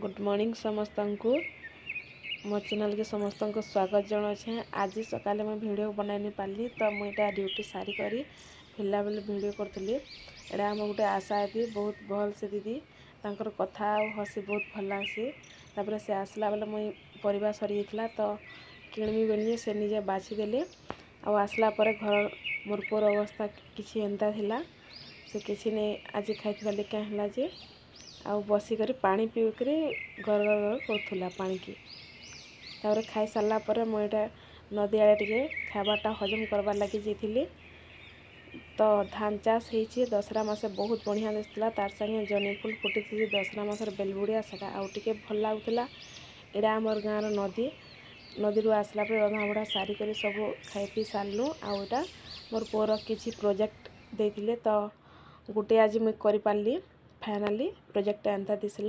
Good morning समस्त को मो चैनल के समस्त को स्वागत जनाऊे। आज सकाले मैं वीडियो बनाई नहीं पाली तो मुझे ड्यूटी सारी करी फिरला बेले वीडियो करी। एटा आम गोटे आशा भी बहुत भल से दीदी तर कथा हसी बहुत भल लगी। तापर से आसला बेले मुई परिवा सरी जाता तो किणमी बेली से निजे बाछीदेली आसला पर घर मोर पुर अवस्था किसी एंता थिला से किसी नहीं आज खाई क्या है जे आउ बसिक पानी पीकर घर घर करूला पानी की तापर खाई सारा पर मुझे नदी आड़े टे खाबाटा हजम करवार लगी जाइली। तो धान चाष हो दशरा मासे बहुत बढ़िया दिखता तार संगे जनी फुल फुटी थी दशरा मासर बेलबुड़िया सेटा आउ टे भल लगुला। एटा आमर गाँव नदी नदी आसला रधा बढ़ा सारिक सब खाई पी सारूँ आउटा मोर पुअर किसी प्रोजेक्ट देते तो गोटे आज मुझे कर पारि फाइनाली प्रोजेक्ट एंता दिसला।